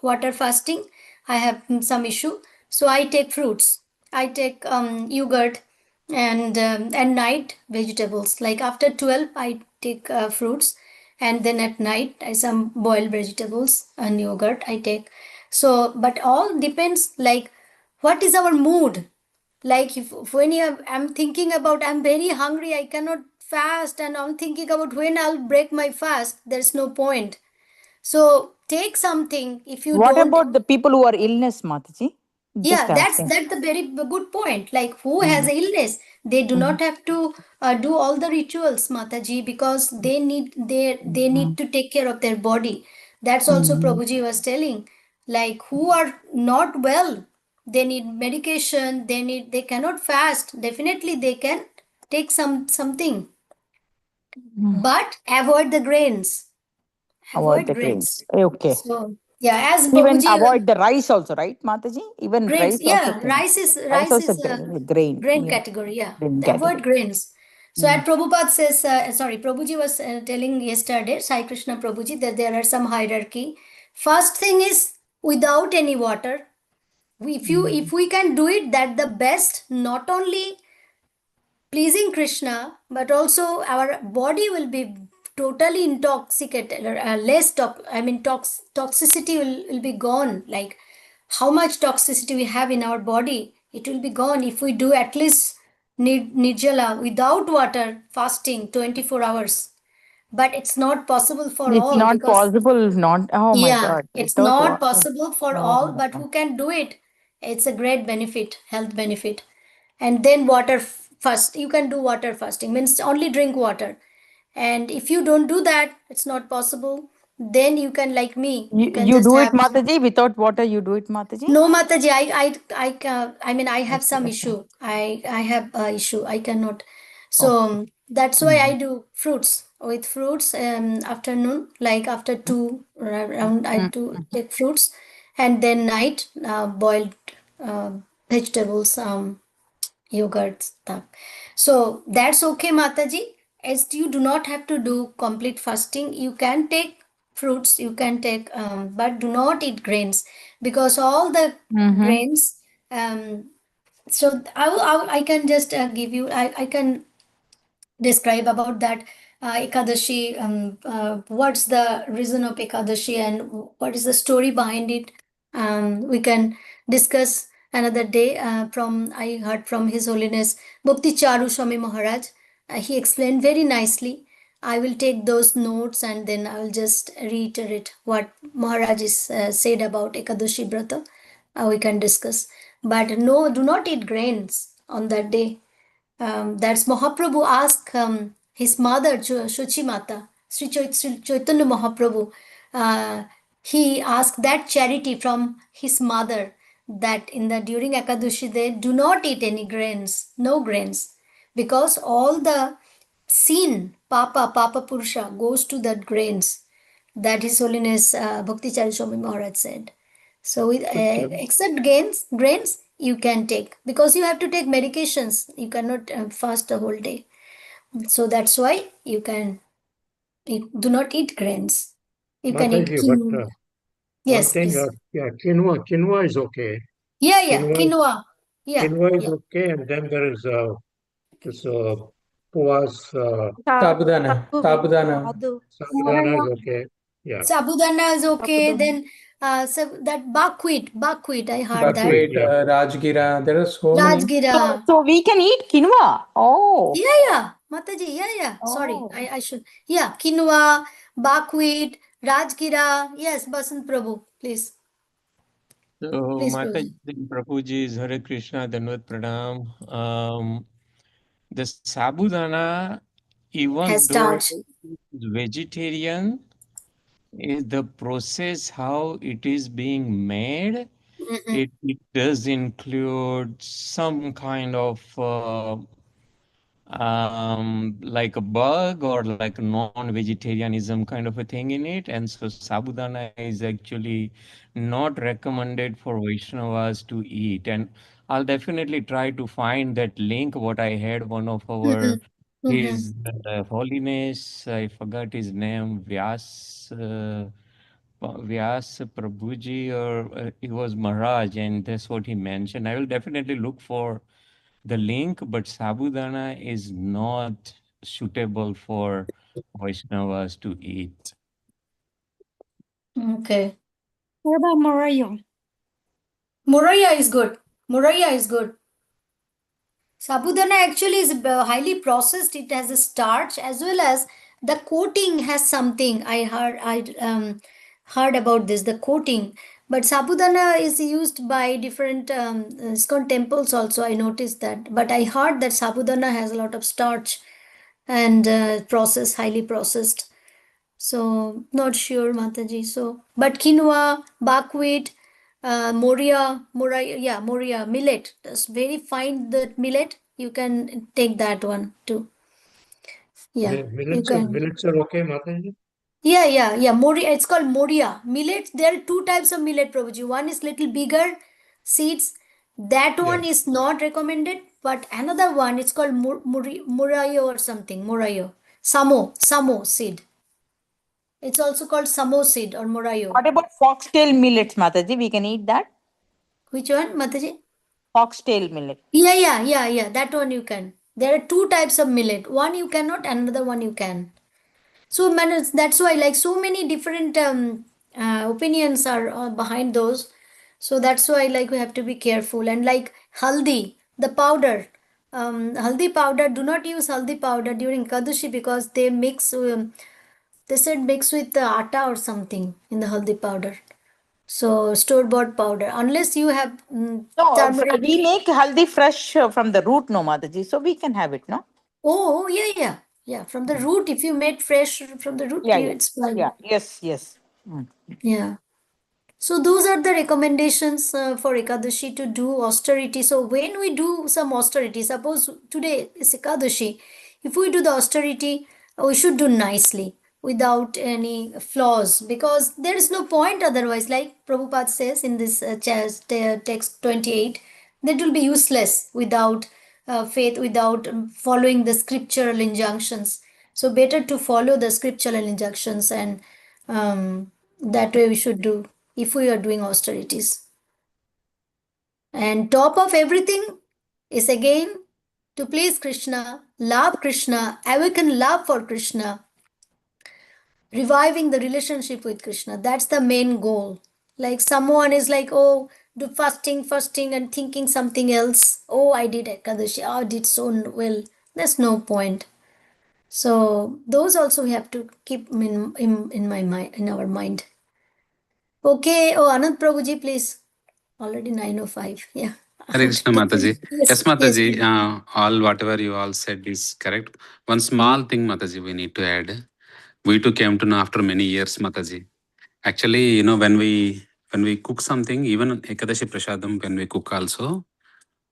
water fasting. I have some issue, so I take fruits. I take yogurt, and at night vegetables. Like after 12, I take fruits, and then at night I some boiled vegetables and yogurt I take. So, but all depends like what is our mood. Like if when I'm thinking about I'm very hungry, I cannot fast, and I'm thinking about when I'll break my fast, there's no point. So take something. If you What don't, about the people who are illness, Mataji? Just yeah, that's asking. the very good point. Like who has a illness, they do not have to do all the rituals, Mataji, because they need to take care of their body. That's also Prabhuji was telling. Like who are not well, they need medication, they cannot fast. Definitely they can take something, but avoid the grains. Avoid Avoid the grains. grains. Okay. So yeah, as Even Prabhuji, avoid the rice also, right, Mataji? Even grains, rice also yeah, can. rice Also is a grain. grain Yeah. category, yeah. Grain Avoid category. grains. So at Prabhupada says, sorry, Prabhuji was telling yesterday, Sai Krishna Prabhuji, that there are some hierarchy. First thing is without any water. If we can do it, that the best. Not only pleasing Krishna, but also our body will be totally intoxicated, toxicity will be gone. Like how much toxicity we have in our body, it will be gone if we do at least nirjala without water fasting 24 hours. But it's not possible for It's all, not because possible. Not. Oh my yeah, God. it's Without not water. possible for Oh all, my but God. who can do it? It's a great benefit, health benefit. And then water first. You can do water fasting, means only drink water. And if you don't do that, it's not possible. Then you can, like me, you can You just do it, have. Mataji. Without water, you do it, Mataji. No, Mataji, I mean, I have some Okay. issue. I have a issue. I cannot. Okay. So that's why I do fruits. with fruits afternoon, like after 2 around I do take fruits, and then night boiled vegetables, yogurt stuff. So that's okay, Mataji. As you do not have to do complete fasting, you can take fruits, you can take, but do not eat grains, because all the grains. So I can just give you, I can describe about that Ekadashi, what's the reason of Ekadashi and what is the story behind it. We can discuss another day. I heard from His Holiness Bhakti Charu Swami Maharaj. He explained very nicely. I will take those notes and then I will just reiterate what Maharaj is said about Ekadashi Brata. We can discuss. But no, do not eat grains on that day. That's Mahaprabhu asked his mother, Shuchi Mata, Sri Chaitanya Mahaprabhu. He asked that charity from his mother, that during Ekadashi they do not eat any grains, no grains, because all the sin, Papa Purusha goes to that grains. That His Holiness Bhakti Chari Swami Maharaj said. So with except grains you can take, because you have to take medications. You cannot fast the whole day. So that's why you can do not eat grains. You can eat Mataji, but quinoa. one Yes, thing, please. quinoa is okay. Yeah, quinoa. Yeah, Quinoa is yeah. okay, and then there is this puas, Sabudana. Sabudana. sabudana is okay. Yeah, Sabudana is okay. Sabudana. Then so that buckwheat, I heard that. buckwheat, Buckwheat, yeah. Rajgira. There are so many. Rajgira. So we can eat quinoa. Oh. Yeah, Mataji, yeah. Sorry, Oh. I should. Yeah, quinoa, buckwheat, Rajgira. Yes, Basant Prabhu, please. So, Please, Mataji, Prabhu. Prabhuji, Hare Krishna, Danvat Pranam. The Sabudana, even Has though starch. it's vegetarian, is the process how it is being made. Mhm. It does include some kind of like a bug or like non-vegetarianism kind of a thing in it. And so sabudana is actually not recommended for Vaishnavas to eat. And I'll definitely try to find that link, what I had one of our, Mhm. Mhm. his holiness, I forgot his name, Vyas Prabhuji, or it was Maharaj, and that's what he mentioned. I will definitely look for the link, but sabudana is not suitable for Vaishnavas to eat. Okay. What about Morayo? Moraya is good. Moraya is good. Sabudana actually is highly processed. It has a starch as well as the coating has something. I heard about this, the coating. But sabudana is used by different ISKCON temples also. I noticed that. But I heard that sabudana has a lot of starch and highly processed. So not sure, Mataji. So, but quinoa, buckwheat, moria, millet. That's very fine. That millet, you can take that one too. Yeah, you can. Millets are okay, Mataji. Yeah. Moria. It's called moria. Millet. There are two types of millet, Prabhuji. One is little bigger seeds. That Yeah. one is not recommended. But another one, it's called morayo or something. Morayo. Samo seed. It's also called samo seed or morayo. What about foxtail millets, Mataji? We can eat that? Which one, Mataji? Foxtail millet. Yeah. That one you can. There are two types of millet. One you cannot, another one you can. So, man, that's why, like, so many different opinions are behind those. So that's why, like, we have to be careful. And like haldi, the powder, haldi powder. Do not use haldi powder during Kadushi because they mix. They said mix with the atta or something in the haldi powder. So store-bought powder, unless you have No, turmeric. we make haldi fresh from the root, no, Mataji. So we can have it, no? Oh, yeah. From the root, if you made fresh from the root, Yeah. it's fine. Yeah. Yes. Yeah. So those are the recommendations for Ekadashi to do austerity. So when we do some austerity, suppose today is Ekadashi, if we do the austerity, we should do nicely without any flaws, because there is no point otherwise. Like Prabhupada says in this text 28, that will be useless without faith, without following the scriptural injunctions. So better to follow the scriptural injunctions, and that way we should do if we are doing austerities. And top of everything is again to please Krishna, love Krishna, awaken love for Krishna, reviving the relationship with Krishna. That's the main goal. Like someone is like, oh, do fasting, and thinking something else. Oh, I did Ekadashi. Oh, I did so well. There's no point. So those also we have to keep in my mind, in our mind. Okay. Oh, Anand Prabhuji, please. Already 9:05. Yeah. Hare Krishna Mataji. Yes, Mataji. Yes. All whatever you all said is correct. One small thing, Mataji, we need to add. We too came to know after many years, Mataji. Actually, when we cook something, even Ekadashi Prasadam, when we cook also,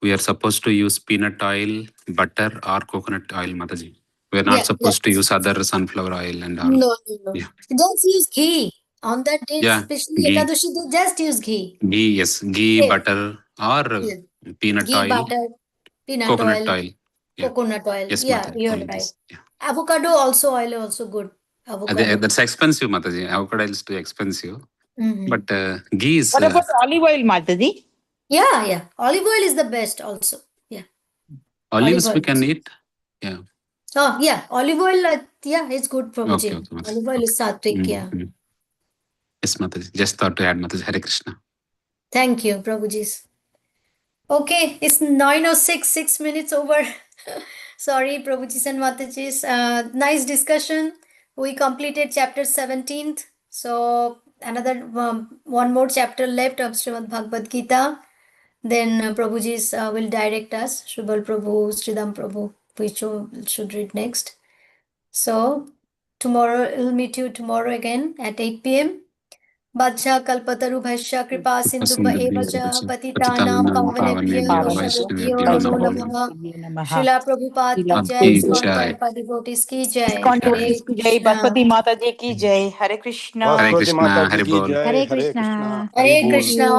we are supposed to use peanut oil, butter, or coconut oil, Mataji. We are not supposed to use other sunflower oil and all. No. Yeah. Just use ghee. On that day, Yeah, especially ghee. Ekadashi, just use ghee. Ghee, yes. Ghee, Yeah. butter, or peanut Ghee, oil, butter, peanut coconut oil, oil. Yeah. coconut oil. Yes, Yeah, Mataji. you're Only right. this. Yeah. Avocado oil also good. Avocado. That's expensive, Mataji. Avocado oil is too expensive. Mhm. But ghee is. What about olive oil, Mataji? Yeah. Olive oil is the best also. Yeah. Olives Olive we oil. can eat. Yeah. Oh, yeah. Olive oil, yeah, it's good, Prabhuji. Okay, Mataji. Olive oil is sattvic, yeah. Yes, Mataji. Just thought to add, Mataji. Hare Krishna. Thank you, Prabhuji. Okay, it's 9:06, 6 minutes over. Sorry, Prabhuji and Matajis. Nice discussion. We completed chapter 17th. So another one more chapter left of Srimad Bhagavad Gita. Then Prabhuji's will direct us. Shubal Prabhu, Sridham Prabhu, which should read next. So tomorrow, we'll meet you tomorrow again at 8 p.m. Bacha kalpataru bhasya kripa sindhubha evacha patitanam pavanebhya vaishnavebhyo namo namaha. Srila Prabhupada ki jai, ISKCON Tampa devotees ki jai. ISKCON Hare devotees ki jai, Krishna. Bhagavati Mataji ki jai. Hare Krishna. Hare Vaswati Krishna. Mataji Hare ki Bol. jai. Hare Hare Krishna. Krishna. Hare Bol. Krishna.